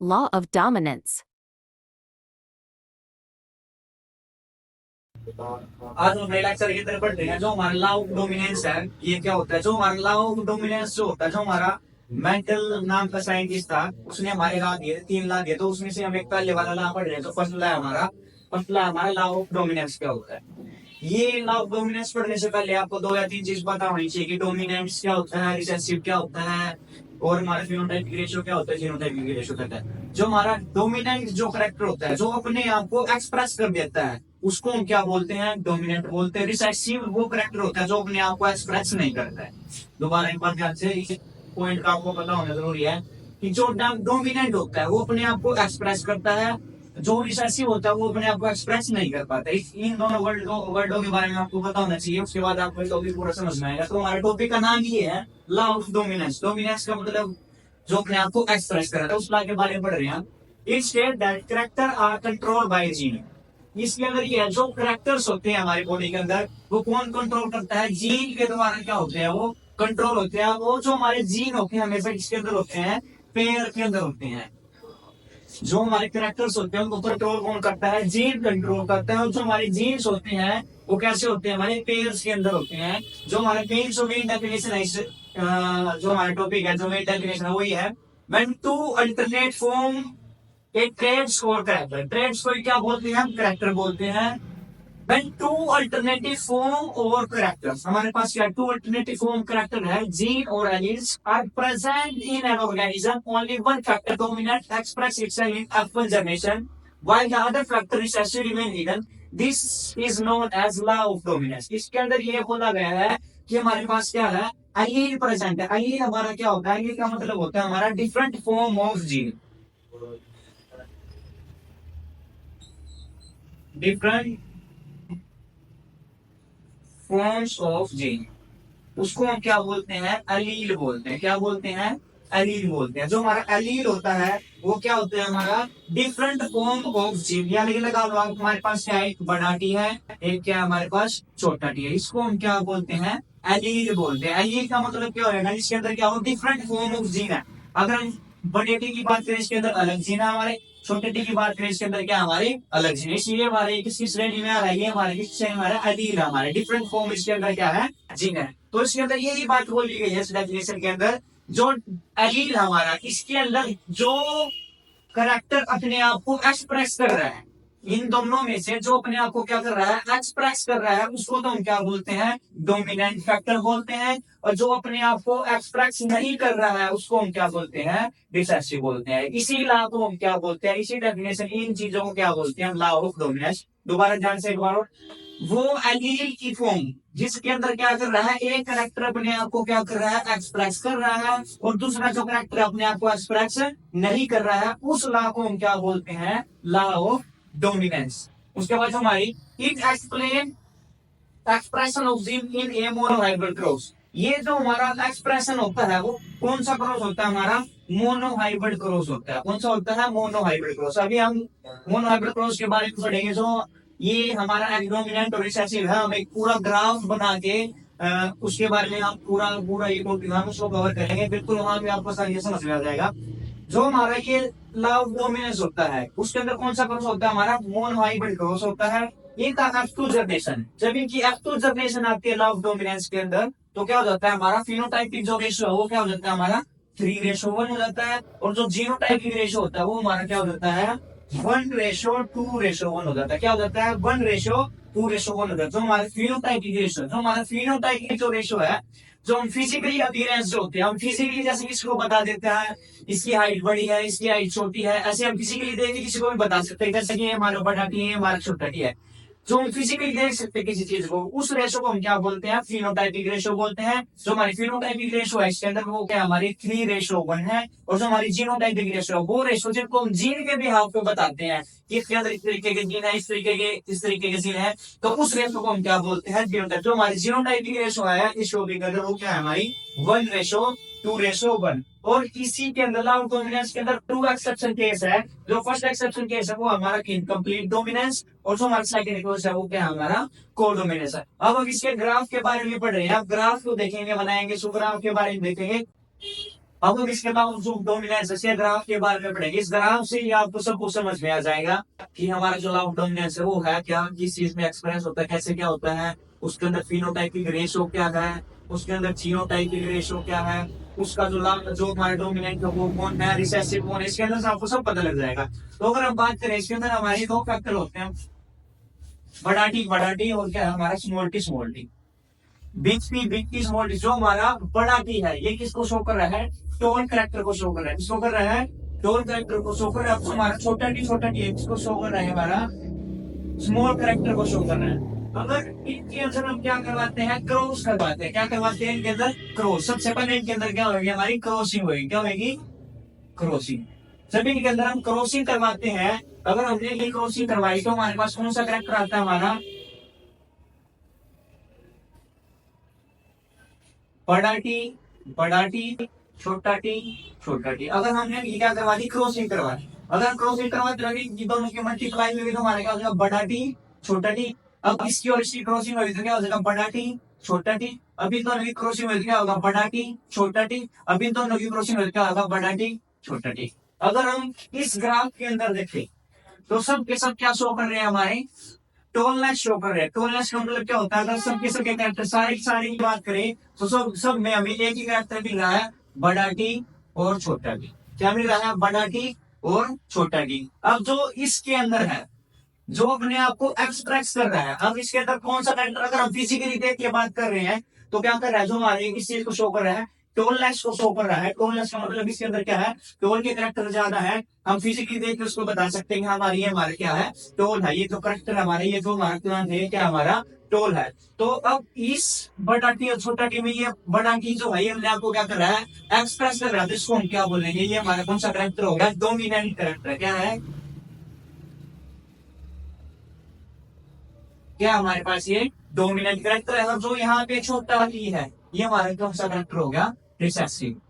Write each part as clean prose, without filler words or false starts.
Law of dominance. आज हम पहला लेक्चर की तरफ बढ़ते हैं। जो हमारा लॉ ऑफ डोमिनेंस है, ये क्या होता है? जो हमारा लॉ ऑफ डोमिनेंस जो होता है, जो हमारा मेंटल नाम का साइंटिस्ट था, उसने हमारे लॉ दिए, 3 लॉ दिए। तो उसमें से हम एक पहले वाला लॉ पढ़ रहे हैं। तो फर्स्ट लॉ हमारा लॉ ऑफ डोमिनेंस क्या होता है? ये लॉ ऑफ डोमिनेंस पढ़ने से पहले आपको 2 या 3 चीज पता होनी चाहिए कि डोमिनेंस क्या होता है, रिसेसिव क्या होता है, और हमारा फिनोटाइपिक रेशियो क्या होता है, जीनोटाइपिक रेशियो क्या होता है। जो हमारा डोमिनेंट जो करेक्टर होता है, जो अपने आप को एक्सप्रेस कर देता है, उसको हम क्या बोलते हैं? डोमिनेंट बोलते हैं। रिसेसिव वो करेक्टर होता है जो अपने आप को एक्सप्रेस नहीं करता है। दोबारा एक बार ध्यान से इस पॉइंट का आपको पता होना जरूरी है कि जो डोमिनेंट होता है वो अपने आप को एक्सप्रेस करता है, जो रिसेसिव होता है वो अपने आप को एक्सप्रेस नहीं कर पाता। इन दोनों वर्डों के बारे में आपको पता होना चाहिए। उसके बाद आपको टॉपिक पूरा समझ में आएगा। तो हमारे टॉपिक का नाम ये है लॉ ऑफ डोमिनेंस। डोमिनेंस का मतलब जो अपने आप को एक्सप्रेस कर रहा है। उस लॉ के बारे में पढ़ रहे हैं। It state that character are control by gene. इसके अंदर ये है, जो करेक्टर्स होते हैं हमारी बॉडी के अंदर, वो कौन कंट्रोल करता है? जीन के द्वारा क्या होते हैं? वो कंट्रोल होते हैं। वो जो हमारे जीन होते हैं हमेशा किसके अंदर होते हैं? पेयर के अंदर होते हैं। जो हमारे करेक्टर्स होते हैं उनको कंट्रोल कौन करता है? जीन कंट्रोल करता है। और जो हमारे जीन्स होते हैं वो कैसे होते हैं? हमारे पेयर्स के अंदर होते हैं। जो हमारे पेयर्स और मेन डेफिनेशन है जो हमारा टॉपिक है, जो मेन डेफिनेशन है वही है, व्हेन टू अल्टरनेट फॉर्म एक ट्रेड्स और करेक्टर। ट्रेड्स को क्या बोलते हैं? हम करेक्टर बोलते हैं। When two alternative form or characters, हमारे पास क्या टू अल्टरनेटिव फॉर्म करेक्टर है, जीन और alleles are present in an organism, only one factor dominate express itself in F one generation while the other factor is actually remain hidden. This is known as law of dominance. इसके अंदर ये बोला गया है कि हमारे पास क्या है? एलील प्रेजेंट है। एलील हमारा क्या होता है? एलील का मतलब होता है हमारा different form of gene, different forms of gene. उसको हम क्या बोलते हैं? एलील बोलते हैं। क्या बोलते हैं? एलील बोलते हैं। जो हमारा एलील होता है वो क्या होता है? हमारा डिफरेंट फॉर्म ऑफ जीन। यानी कि लगा लो आप, हमारे पास क्या है? एक बड़ा टी है, एक क्या हमारे पास छोटा टी है। इसको हम क्या बोलते हैं? एलील बोलते हैं। एलील का मतलब क्या होगा? इसके अंदर क्या हो? डिफरेंट फॉर्म ऑफ जीन है। अगर हम बड़े टी की बात करें, इसके अंदर अलग जीन है हमारे। छोटे टी की बात करें, इसके अंदर क्या हमारे? अलग जीन। इसलिए हमारे किसकी श्रेणी में आ रहा है? ये हमारे किस श्रेणी में आ रहा है? एलील है हमारे। डिफरेंट फॉर्म इसके अंदर क्या है? जीन है। तो इसके अंदर यही बात बोली गई है इस डेफिनेशन के अंदर, जो एलील हमारा, इसके अंदर जो करेक्टर अपने आप को एक्सप्रेस कर रहा है, इन दोनों में से जो अपने आप को क्या कर रहा है? एक्सप्रेस कर रहा है, उसको तो हम क्या बोलते हैं? डोमिनेंट फैक्टर बोलते हैं। और जो अपने आप को एक्सप्रेस नहीं कर रहा है उसको हम क्या बोलते हैं? रिसेसिव बोलते हैं। इसी लॉ को हम क्या बोलते हैं? इसी डेफिनेशन, इन चीजों को क्या बोलते हैं? Law of dominance. दोबारा ध्यान से एक बार और। वो एलील की फॉर्म जिसके अंदर क्या कर रहा है? एक करेक्टर अपने आप को क्या कर रहा है? एक्सप्रेस कर रहा है, और दूसरा जो करेक्टर अपने आप को एक्सप्रेस नहीं कर रहा है, उस लॉ को हम क्या बोलते हैं? Law of dominance. उसके बाद हमारी it explain expression of gene in A monohybrid cross. ये जो हमारा एक्सप्रेशन होता है वो कौन सा क्रॉस होता है? हमारा मोनोहाइब्रिड क्रॉस होता है। कौन सा होता है? Monohybrid cross. अभी हम मोनोहाइब्रिड क्रॉस के बारे में पढ़ेंगे। जो ये हमारा डोमिनेंट और रिसेसिव है, हम एक पूरा ग्राफ बना के उसके बारे में हम पूरा पूरा ये टॉपिक हम उसको कवर करेंगे। बिल्कुल वहां भी आपको सारी समझ में आ जाएगा। जो हमारा ये लॉ ऑफ डोमिनेंस होता है उसके अंदर कौन सा क्रॉस होता है? हमारा मोनोहाइब्रिड क्रॉस होता है। इनका F2 जनरेशन, जब इनकी F2 जनरेशन आती है लॉ ऑफ डोमिनेंस के अंदर, तो क्या हो जाता है? हमारा फिनोटाइपिक जो रेशियो है वो क्या हो जाता है? हमारा 3:1 हो जाता है। और जो जीनोटाइपिक रेशियो होता है वो हमारा क्या हो जाता है? 1:2:1 हो जाता है। क्या हो जाता है? 1:2:1 हो जाता है। जो हमारा फिनोटाइपिक रेशियो, जो हमारा फिनोटाइपिक जो रेशियो है, जो हम फिजिकली अपीयरेंस जो होते हैं, हम फिजिकली जैसे किसी को बता देते हैं इसकी हाइट बड़ी है, इसकी हाइट छोटी है, ऐसे हम फिजिकली देख के किसी को भी बता सकते हैं। जैसे कि ये हमारा बड़ा टी है, हमारा छोटा टी है। जो हम फिजिकली देख सकते हैं किसी चीज को, उस रेशो को हम क्या बोलते हैं? फिनोटाइपिक रेशो बोलते हैं। जो हमारी फिनोटाइपिक रेशो है इसके अंदर वो क्या हमारी 3:1 है। और जो हमारी जीनोटाइपिक रेशो है वो रेशो जिनको हम जीन के भी हाथ पे बताते हैं कि इसके अंदर इस तरीके के जीन है, इस तरीके के जीन है, तो उस रेशो को हम क्या बोलते हैं? जीनोटाइप। जो हमारी जीनोटाइपिक रेशो है इस टॉपिक के अंदर वो क्या है? हमारी 1:2:1। और इसी के अंदर लॉ ऑफ डोमिनेंस के अंदर 2 एक्सेप्शन केस है। जो फर्स्ट एक्सेप्शन केस है वो हमारा इनकम्प्लीट डोमिनेंस, और जो हमारा सेकंड केस है वो क्या है? हमारा को डोमिनेंस है। अब हम इसके ग्राफ के बारे में पढ़ रहे हैं। अब ग्राफ को देखेंगे, बनाएंगे, सो ग्राफ के बारे में देखेंगे। अब हम इसके बावजूद डोमिनेंस से ग्राफ के बारे में पढ़ेंगे। इस ग्राफ से ही आपको सब कुछ समझ में आ जाएगा कि हमारा जो लॉ ऑफ डोमिनेंस है वो है क्या, किस चीज में एक्सप्रेस होता है, कैसे क्या होता है, उसके अंदर फिनोटाइपिक रेशो क्या है, उसके अंदर जीनोटाइपिक रेशो क्या है, उसका जो हमारा डोमिनेंट है वो कौन है, रिसेसिव कौन है, इसके अंदर से आपको सब पता लग जाएगा। तो अगर हम बात करें इसके अंदर हमारे दो फैक्टर होते हैं, बड़ा टी और क्या है हमारा small T. Big T small T, जो हमारा बड़ा टी है ये किसको शो कर रहा है, टोन करेक्टर को शो कर रहा है, किसको कर रहा है, टोन करेक्टर को शो कर रहा है। अब हमारा छोटा टी है, किसको शो कर रहा है, हमारा स्मॉल करेक्टर को शो कर रहा है। अगर इनके अंदर हम क्या करवाते हैं, क्रॉस करवाते हैं, क्या करवाते हैं इनके अंदर, क्रॉस। सबसे पहले इनके अंदर क्या होगी, हमारी क्रॉसिंग होगी, क्या होगी, क्रॉसिंग। जब इनके अंदर हम क्रॉसिंग करवाते हैं, अगर हमने ये क्रॉसिंग करवाई तो हमारे पास कौन सा करेक्टर आता है, हमारा बड़ा टी छोटा टी। अगर हमने ये क्या करवा दी, क्रॉसिंग करवा दी। अगर क्रॉसिंग करवा दी दोनों की मल्टीप्लाई हुई तो हमारे क्या हो जाएगा, बड़ा टी छोटा टी। अब इसकी और इसकी क्रॉसिंग हुई तो क्या हो जाएगा, बड़ा टी छोटा टी। अभी दोनों की क्रॉसिंग हुई तो क्या होगा, बड़ा टी छोटा टी। अभी दोनों की क्रॉसिंग हुई तो क्या होगा, बड़ा टी छोटा टी। अगर हम इस ग्राफ के अंदर देखें तो सब के सब क्या शो कर रहे हैं, हमारे टोलनेस शो कर रहे हैं। टोलनेस का मतलब क्या होता है, अगर सबके सबके कैरेक्टर सारी की बात करें तो सब में हमें एक ही कैरेक्टर मिल रहा है, बड़ा टी और छोटा टी। क्या मिल रहा है, बड़ा टी और छोटा टी। अब जो इसके अंदर है, जो अपने आप को एक्सप्रेस कर रहा है, अब इसके अंदर कौन सा कैरेक्टर, अगर हम फिजिकली देख के बात कर रहे हैं तो क्या कर रहा है, जो हमारे इस चीज को शो कर रहा है, टोलनेस को शो कर रहा है। टोलनेस का मतलब इसके अंदर क्या है, टोल के करेक्टर ज्यादा है, हम फिजिकली देख के उसको बता सकते हैं हमारी, ये हमारा क्या है, टोल है। ये जो करेक्टर हमारे, ये जो हमारा प्लान है, क्या हमारा टोल है। तो अब इस बड़ा टी और छोटा टी में ये बड़ा टी जो है, ये अपने आप को क्या कर रहा है, एक्सप्रेस कर रहा है। तो इसको हम क्या बोलेंगे, ये हमारा कौन सा करेक्टर होगा, डोमिनेंट करेक्टर। क्या है, क्या हमारे पास ये डोमिनेंट करेक्टर है। और जो यहाँ पे छोटा टी है, ये हमारा कौन सा करेक्टर हो गया, रिसेसिव।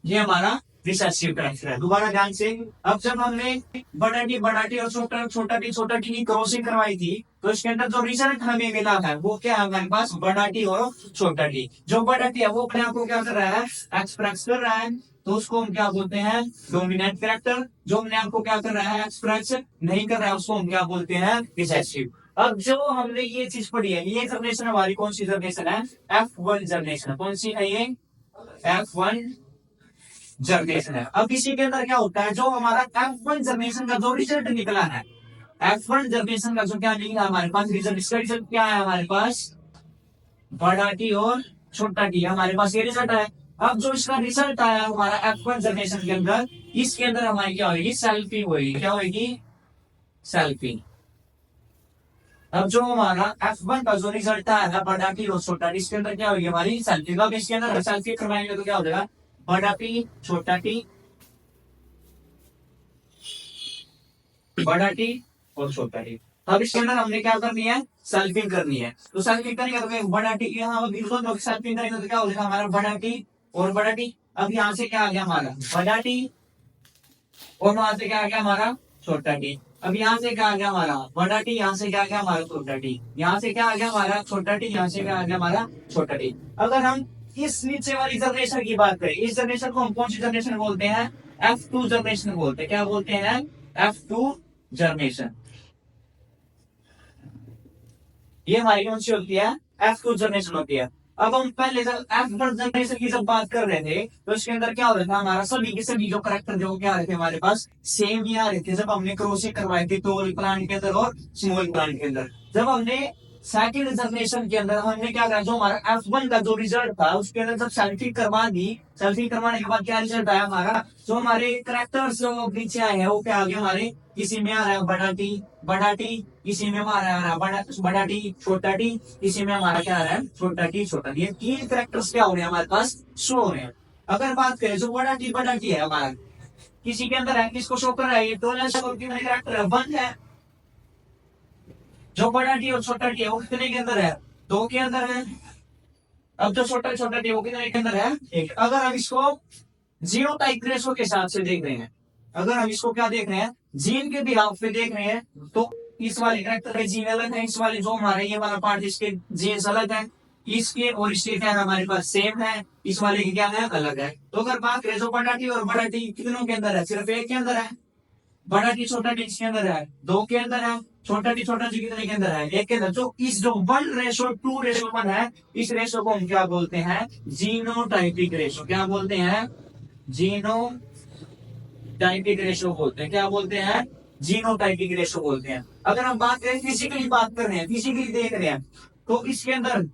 ये हमारा रिसेसिव करेक्टर है। दोबारा ध्यान से, अब जब हमने बड़ा टी और छोटा टी की क्रॉसिंग करवाई थी तो इसके अंदर जो रिजल्ट हमें मिला है वो क्या है, हमारे पास बड़ा टी और छोटा टी। जो बड़ा टी है वो अपने आप को क्या कर रहा है, एक्सप्रेस कर रहा है, तो उसको हम क्या बोलते हैं, डोमिनेंट करेक्टर। जो अपने आप को क्या कर रहा है, एक्सप्रेस नहीं कर रहा है, उसको हम क्या बोलते हैं, रिसेसिव। अब जो हमने ये चीज पढ़ी है, ये जनरेशन हमारी कौन सी जनरेशन है, F1 जनरेशन। कौन सी है ये, F1 जनरेशन है। अब इसी के अंदर क्या होता है, जो हमारा F1 जनरेशन का जो रिजल्ट निकला है, F1 जनरेशन का जो क्या निकला हमारे पास रिजल्ट, इसका रिजल्ट क्या है हमारे पास, बड़ा टी और छोटा टी, हमारे पास ये रिजल्ट है। अब जो इसका रिजल्ट आया हमारा F1 जनरेशन के अंदर, इसके अंदर हमारी क्या होगी, सेल्फी होगी। क्या होगी, सेल्फी। अब जो हमारा F1 का जो रिजल्ट आया बड़ा टी और छोटा टी, इसके अंदर क्या होगी, हमारी सेल्फी। अब इसके अंदर सेल्फी करवाएंगे तो क्या हो जाएगा, बड़ा टी छोटा टी, बड़ा टी और छोटा टी। अब इसके अंदर हमने क्या करनी है, सेल्फिंग करनी है। तो सेल्फिंग करने का तो बड़ा टी यहाँ सेल्फिंग करेंगे तो क्या हो जाएगा, हमारा बड़ा टी और बड़ा टी। अब यहाँ से क्या आ गया हमारा बड़ा टी, और वहां से क्या आ गया हमारा छोटा टी। अब यहाँ से क्या आ गया हमारा बड़ा टी, यहाँ से क्या आ गया हमारा छोटा टी, यहाँ से क्या आ गया हमारा छोटा टी, यहाँ से क्या आ गया हमारा छोटा टी। अगर हम इस नीचे वाली जनरेशन की बात करें, इस जनरेशन को हम कौन सी जनरेशन बोलते हैं, F2 जनरेशन बोलते हैं। क्या बोलते हैं, F2 जनरेशन। ये हमारी कौन सी होती है, F2 जनरेशन होती है। अब हम पहले जब F1 जनरेशन की जब बात कर रहे थे तो इसके अंदर क्या हो रहा था, हमारा सभी के सभी जो करेक्टर जो क्या आ रहे थे हमारे पास, सेम ही आ रहे थे। जब हमने क्रॉसिंग करवाई थी टोल प्लांट के अंदर और स्मॉल प्लांट के अंदर, जब हमने सेकंड जनरेशन के अंदर हमने क्या करा, जो हमारा F1 का जो रिजल्ट था उसके अंदर जब सेल्फी करवा दी, सेल्फी करवाने के बाद क्या रिजल्ट आया हमारा, जो हमारे करेक्टर्स जो नीचे आए हैं वो क्या आ गए हमारे, किसी में आ रहा है बड़ा टी, किसी में हमारा आ रहा है बड़ा टी छोटा टी, किसी में हमारा क्या आ रहा है, छोटा टी छोटा टी। ये तीन करेक्टर्स क्या हो रहे हैं हमारे पास, शो हो रहे हैं। अगर बात करें जो बड़ा टी है हमारा, किसी के अंदर है, किसको शो कर रहा है, ये दोनों करेक्टर है, वन है। जो बड़ा टी और छोटा टी है वो कितने के अंदर है, दो के अंदर है। अब जो छोटा टी है वो कितने के अंदर है, एक। अगर हम इसको जीरो टाइप रेशो के हिसाब से देख रहे हैं, अगर हम इसको क्या देख रहे हैं, जीन के बिहाफ पे देख रहे हैं, तो इस वाले करेक्टर के जीन अलग है, इस वाले जो हमारे ये वाला पार्ट इसके जीन्स अलग है। इसके और इसके क्या है हमारे पास सेम है, इस वाले की क्या है अलग है। तो अगर बात करें तो बड़ा टी और बड़ा टी कितनों के अंदर है, सिर्फ एक के अंदर है। बड़ा टी छोटा टी किसके अंदर है, दो के अंदर है। छोटा टी छोटा टी कितने के अंदर है, एक के अंदर। तो इस जो 1:2:1 है, इस रेशो को हम क्या बोलते हैं, जीनोटाइपिक रेशो। क्या बोलते हैं, जीनोटाइपिक रेशो बोलते हैं। क्या बोलते हैं, जीनोटाइपिक रेशो बोलते हैं। अगर हम बात करें फिजिकली, बात कर रहे हैं फिजिकली देख रहे हैं, तो इसके अंदर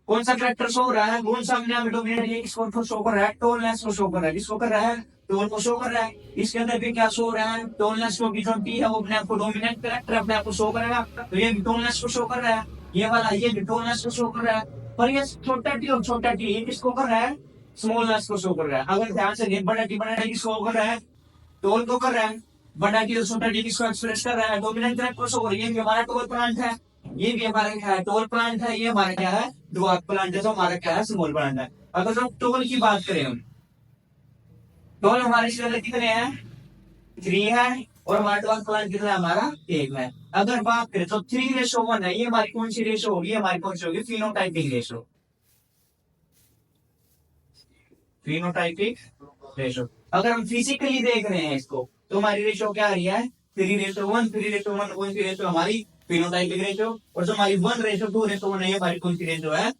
कौन सा करेक्टर शो हो रहा है, कौन सा में डोमिनेट है, किसको शो कर रहा है, टोलनेस को शो कर रहा है। किसको कर रहा है, टोल को शो कर रहा है। इसके अंदर भी क्या शो हो रहा है, टोलनेस को, की जो टी है वो अपने आप को डोमिनेट करेक्टर अपने आप को शो करेगा, तो ये टोलनेस को शो कर रहा है। ये वाला ये टोलनेस को शो कर रहा है। पर ये छोटा टी और छोटा टी किसको कर रहा है, स्मॉलनेस को शो कर रहा है। अगर ध्यान से बड़ा टी किसको कर रहा है, टोल को कर रहा है। बड़ा टी और छोटा टी किसको एक्सप्रेस कर रहा है, डोमिनेंट करेक्टर को शो कर रहा है। ये हमारा टोल प्लांट है, ये भी हमारा क्या है, टोल प्लांट है। ये हमारा क्या है, ड्वार्फ प्लांट है। तो हमारा क्या है, स्मॉल प्लांट है। अगर हम टोल की बात करें, हम टोल हमारे इसके कितने हैं, 3 है। और हमारा ड्वार्फ प्लांट कितना है, हमारा 1 है। अगर बात करें तो 3:1 है, ये हमारी कौन सी रेशो होगी, हमारी कौन सी होगी, फिनोटाइपिक रेशो। Phenotypic ratio. अगर हम फिजिकली देख रहे हैं इसको, तो हमारी रेशो क्या आ रही है, 3:1। 3:1 कौन सी रेशो, हमारी फिनोटाइपिक रेशो। और जो हमारी 1:2:1 है, हमारी कौन सी रेशो है,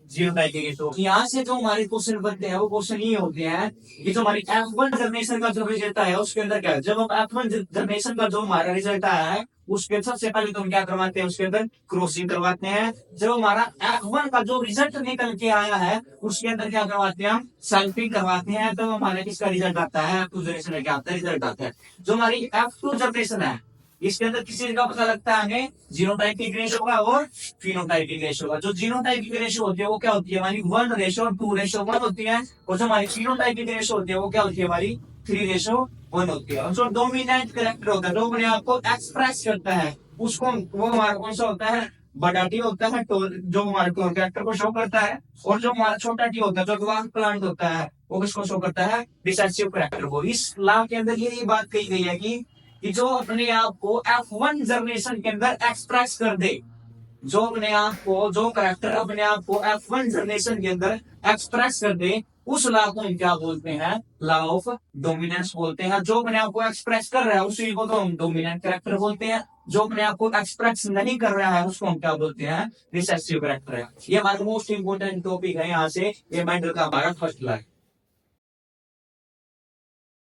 जीनोटाइपिक रेशो। यहाँ से जो हमारे क्वेश्चन बनते हैं वो क्वेश्चन ये होते हैं कि जो हमारी F1 जनरेशन का जो रिजल्ट आया है उसके अंदर क्या है। जब हम F1 जनरेशन का जो हमारा रिजल्ट आया है, उसके सबसे पहले तो हम क्या करवाते हैं, उसके अंदर क्रॉसिंग करवाते हैं। जब हमारा F1 का जो रिजल्ट निकल के आया है, उसके अंदर क्या करवाते हैं, हम सल्फिंग करवाते हैं। तो हमारा किसका रिजल्ट आता है, F2 जनरेशन का क्या आता है, रिजल्ट आता है। जो हमारी F2 जनरेशन है, इसके अंदर किसी चीज का पता लगता है हमें, जीनोटाइपिक रेशो का और फिनोटाइपिक रेशो का। जो जीनोटाइपिक रेशो होती है वो क्या होती है, हमारी 1:2:1 होती है। और जो हमारी फिनोटाइपिक रेशो होती है वो क्या होती है, हमारी 3:1 होती है। और जो डोमिनेंट कैरेक्टर होता है, जो अपने आप को एक्सप्रेस करता है, उसको वो हमारा कौन सा होता है, बड़ा टी होता है, जो हमारे कैरेक्टर को शो करता है। और जो हमारा छोटा टी होता है, जो ड्वार्फ प्लांट होता है, वो किसको शो करता है, रिसेसिव कैरेक्टर को। इस लॉ के अंदर ये बात कही गई है कि जो अपने आप को F1 जनरेशन के अंदर एक्सप्रेस कर दे, जो अपने आप को, जो करेक्टर अपने आप को F1 जनरेशन के अंदर एक्सप्रेस कर दे, उस लॉ को हम क्या बोलते हैं, लॉ ऑफ डोमिनेंस बोलते हैं। जो अपने आप को एक्सप्रेस कर रहा है उसी को तो हम डोमिनेंट कैरेक्टर बोलते हैं। जो अपने आप को एक्सप्रेस नहीं कर रहा है उसको हम क्या बोलते हैं, रिसेसिव कैरेक्टर है। ये हमारा मोस्ट इंपोर्टेंट टॉपिक है, यहाँ से ये मेंडल का हमारा फर्स्ट लॉ है।